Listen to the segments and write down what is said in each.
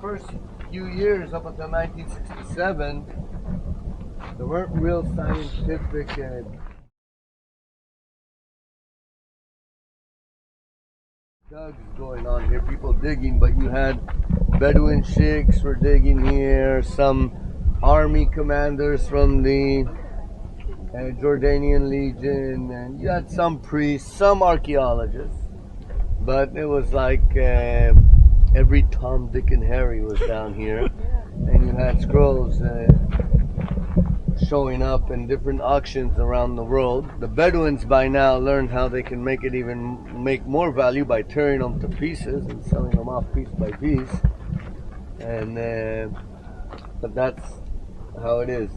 first few years up until 1967, there weren't real scientific dugs going on here, people digging, but you had Bedouin sheikhs were digging here, some army commanders from the Jordanian Legion, and you had some priests, some archaeologists, but it was like every Tom, Dick, and Harry was down here, and you had scrolls showing up in different auctions around the world. The Bedouins by now learned how they can make more value by tearing them to pieces and selling them off piece by piece, and but that's how it is.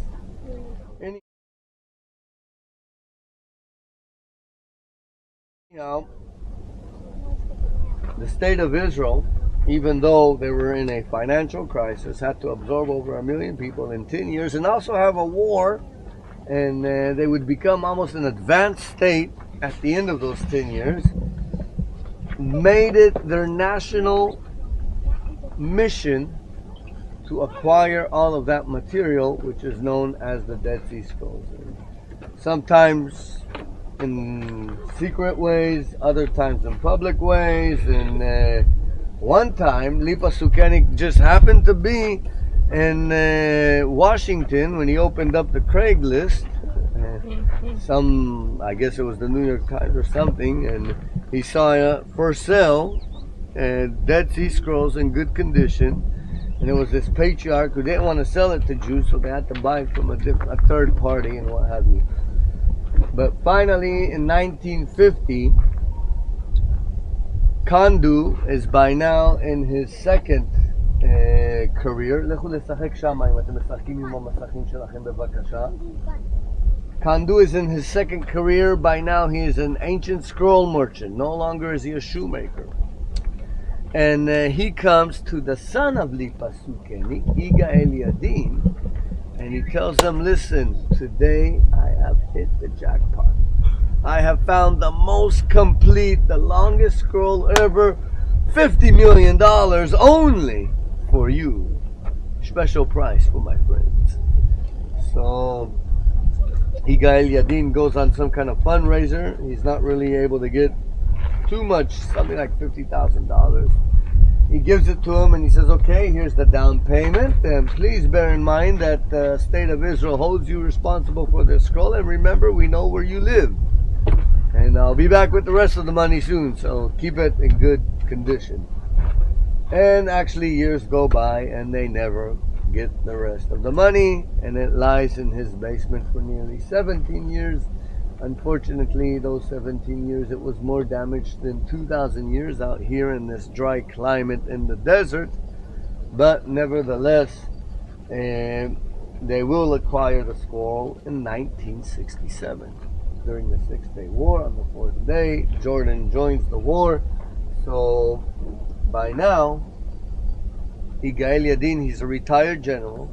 Anyhow, the state of Israel, even though they were in a financial crisis, had to absorb over 1 million people in 10 years and also have a war, and they would become almost an advanced state at the end of those 10 years, made it their national mission to acquire all of that material, which is known as the Dead Sea Scrolls. Sometimes in secret ways, other times in public ways, and one time, Lipa Sukenik just happened to be in Washington when he opened up the Craigslist. I guess it was the New York Times or something, and he saw for sale Dead Sea Scrolls in good condition. And it was this patriarch who didn't want to sell it to Jews, so they had to buy it from a third party and what have you. But finally, in 1950, Kandu is by now in his second career. Kandu is in his second career. By now he is an ancient scroll merchant. No longer is he a shoemaker. And he comes to the son of Lipa Sukenik, Yigael Yadin, and he tells them, listen, today I have hit the jackpot. I have found the most complete, the longest scroll ever, $50 million only for you. Special price for my friends. So Yigael Yadin goes on some kind of fundraiser. He's not really able to get too much, something like $50,000. He gives it to him and he says, okay, here's the down payment, and please bear in mind that the state of Israel holds you responsible for this scroll, and remember, we know where you live. And I'll be back with the rest of the money soon, so keep it in good condition. And actually years go by and they never get the rest of the money, and it lies in his basement for nearly 17 years. Unfortunately, those 17 years, it was more damaged than 2,000 years out here in this dry climate in the desert. But nevertheless, they will acquire the scroll in 1967. During the Six-Day War, on the fourth day, Jordan joins the war. So by now, Yigael Yadin, he's a retired general,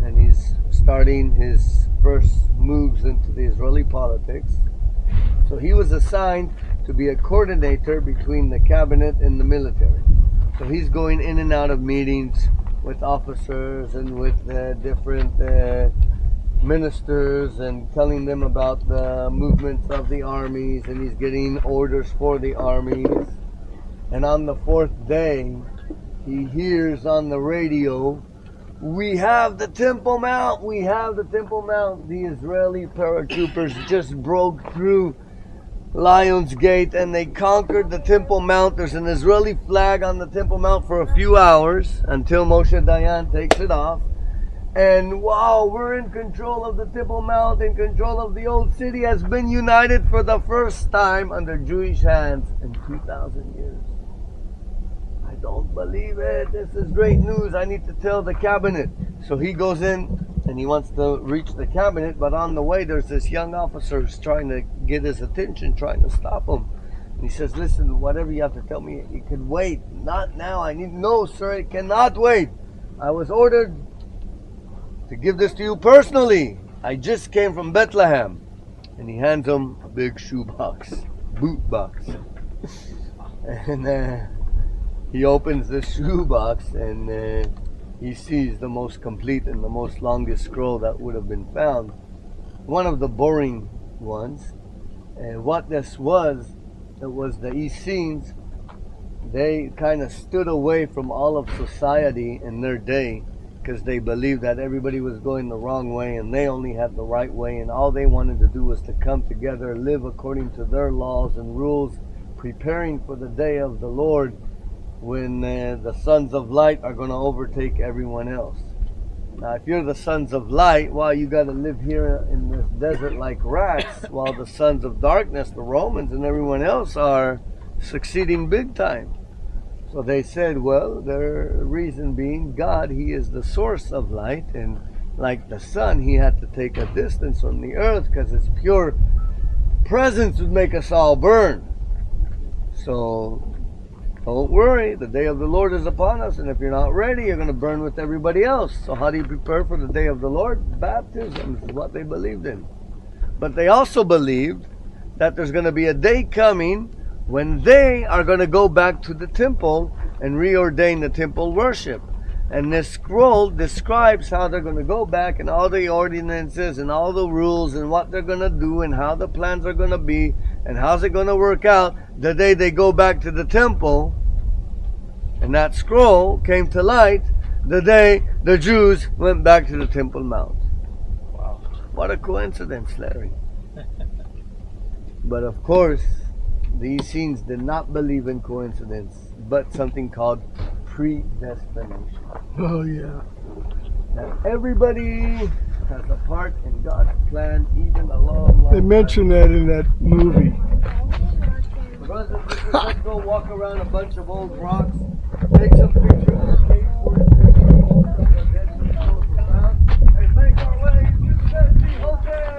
and he's starting his first moves into the Israeli politics. So he was assigned to be a coordinator between the cabinet and the military. So he's going in and out of meetings with officers and with different ministers and telling them about the movements of the armies, and he's getting orders for the armies. And on the fourth day, he hears on the radio, we have the Temple Mount, we have the Temple Mount. The Israeli paratroopers just broke through Lion's Gate and they conquered the Temple Mount. There's an Israeli flag on the Temple Mount for a few hours until Moshe Dayan takes it off. And wow, we're in control of the Temple Mount, in control of the old city, has been united for the first time under Jewish hands in 2,000 years. I don't believe it. This is great news. I need to tell the cabinet. So he goes in and he wants to reach the cabinet, but on the way there's this young officer who's trying to get his attention, trying to stop him. And he says, listen, whatever you have to tell me, it can wait. Not now. I need, no, sir, it cannot wait. I was ordered to give this to you personally. I just came from Bethlehem. And he hands him a big shoe box, boot box. And he opens the shoebox and he sees the most complete and the most longest scroll that would have been found. One of the boring ones. And what this was, it was the Essenes. They kind of stood away from all of society in their day because they believed that everybody was going the wrong way and they only had the right way, and all they wanted to do was to come together, live according to their laws and rules, preparing for the day of the Lord when the sons of light are going to overtake everyone else. Now, if you're the sons of light, well, you got to live here in this desert like rats, while the sons of darkness, the Romans and everyone else, are succeeding big time. So they said, well, their reason being, God, He is the source of light, and like the sun, He had to take a distance from the earth because His pure presence would make us all burn. So don't worry, the day of the Lord is upon us, and if you're not ready, you're going to burn with everybody else. So how do you prepare for the day of the Lord? Baptism is what they believed in. But they also believed that there's going to be a day coming when they are going to go back to the temple and reordain the temple worship. And this scroll describes how they're going to go back and all the ordinances and all the rules and what they're going to do and how the plans are going to be and how's it going to work out the day they go back to the temple. And that scroll came to light the day the Jews went back to the Temple Mount. Wow. What a coincidence, Larry. But of course, the Essenes did not believe in coincidence, but something called predestination. Oh, yeah. That everybody has a part in God's plan, even a long They mentioned that in that movie. Brothers and sisters, let's go walk around a bunch of old rocks, take some pictures of skateboard and make our way to the Sept Hotel.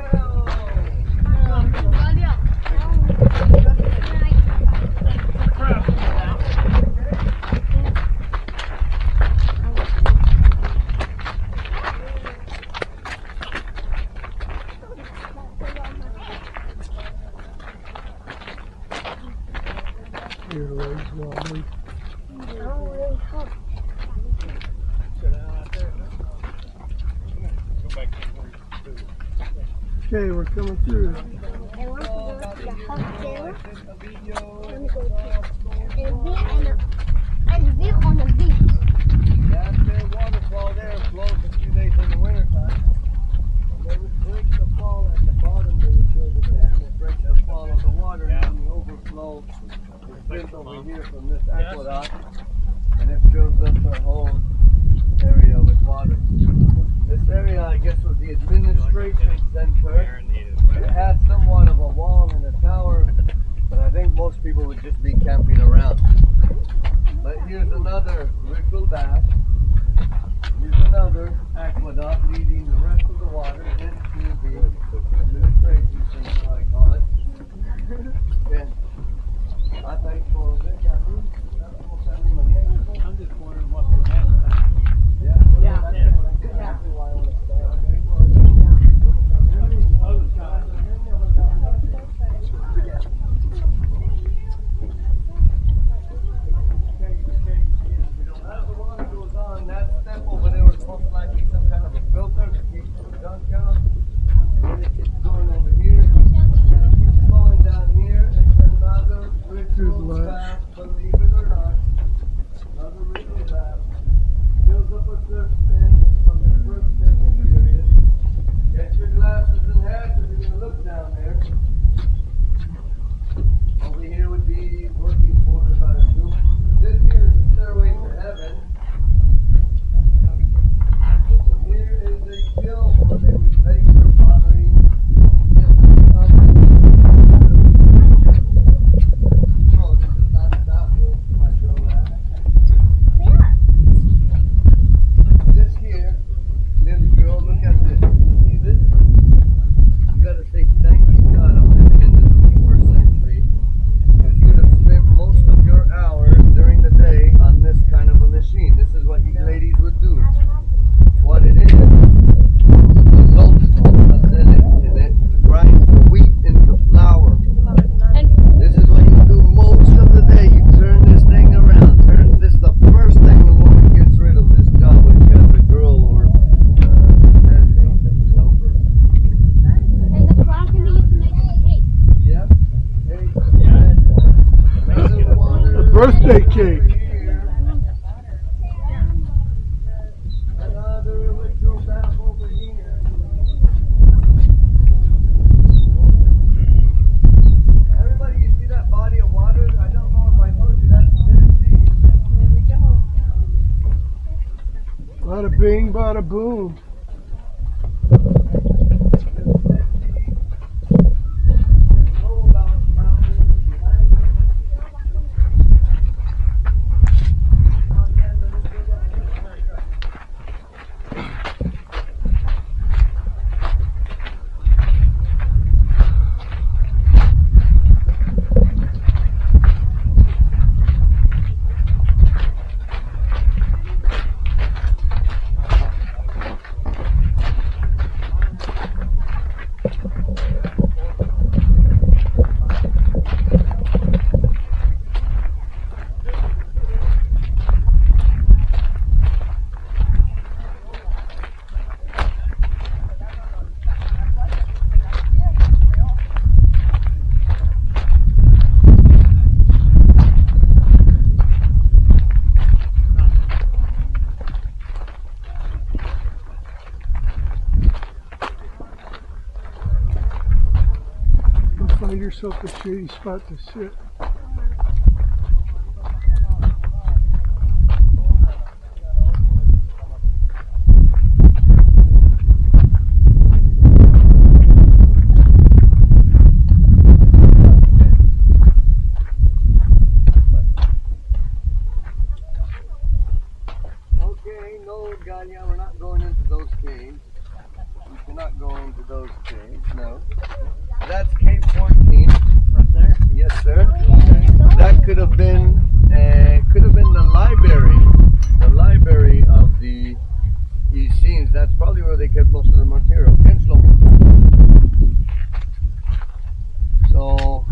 Okay, we're coming through. I want to go to the hotel and be on the beach. That waterfall there flows a few days in the wintertime. And they would break the fall at the bottom, they would build a dam and break the fall of the water, and then the overflow is built over here from this aqueduct, and it fills up their whole area with water. This area, I guess, was the administration center. It had somewhat of a wall and a tower, but I think most people would just be camping around. But here's another ritual bath. Here's another aqueduct leading the rest of the water into the administration center, I call it. Okay. I'm just wondering what the man. Yeah. That's exactly why I want to stay. As the water goes on, that step over there was most likely some kind of a filter to keep the gunk out. Then it keeps going over here. And it keeps flowing down here. It's another ritual Bada bing, bada boom. Find yourself a shady spot to sit. Okay, no, Galia, we're not going into those caves. We cannot go into those caves, no. That's cave 14. Right there? Yes, sir. That could have been the library of the ESSENES. That's probably where they kept most of the material. So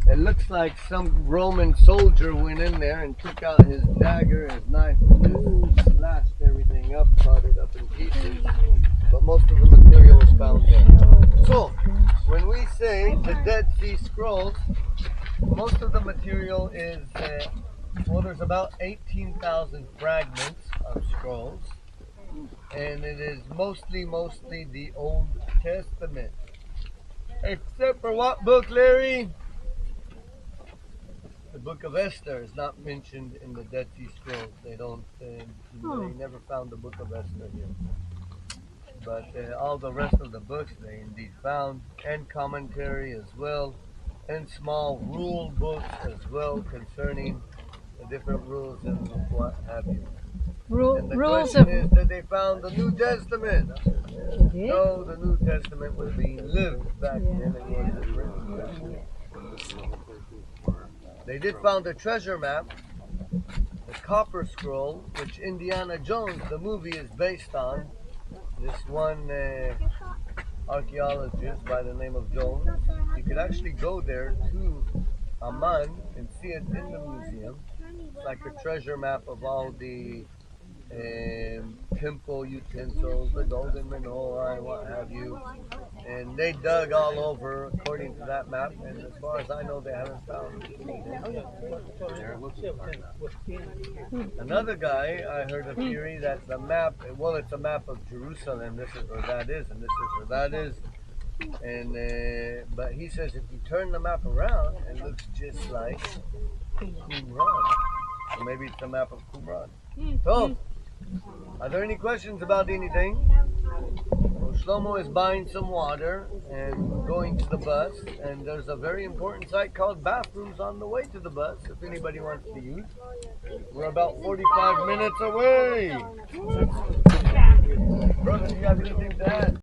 it looks like some Roman soldier went in there and took out his dagger, his knife, and just slashed everything up, cut it up in pieces. But most of the material was found there. So when we say the Dead Sea Scrolls, most of the material is, well, there's about 18,000 fragments of scrolls, and it is mostly the Old Testament. Except for what book, Larry? The book of Esther is not mentioned in the Dead Sea Scrolls. They don't, they never found the book of Esther here. But all the rest of the books they indeed found, and commentary as well, and small rule books as well concerning the different rules and what have you. And the question is, did they found the New Testament? No, the New Testament was being lived back then. It wasn't written. They did found a treasure map, the Copper Scroll, which Indiana Jones, the movie, is based on. This one archaeologist by the name of Jones, you could actually go there to Amman and see it in the museum. It's like a treasure map of all the temple utensils, the golden menorah, and what have you. And they dug all over according to that map, and as far as I know, they haven't found anything. Another guy, I heard a theory that the map, well, it's a map of Jerusalem. This is where that is, and this is where that is. And but he says if you turn the map around, it looks just like Qumran. So maybe it's the map of Qumran. So, are there any questions about anything? Well, Shlomo is buying some water and going to the bus, and there's a very important site called bathrooms on the way to the bus if anybody wants to use. We're about 45 minutes away. Brother, do you have anything to add?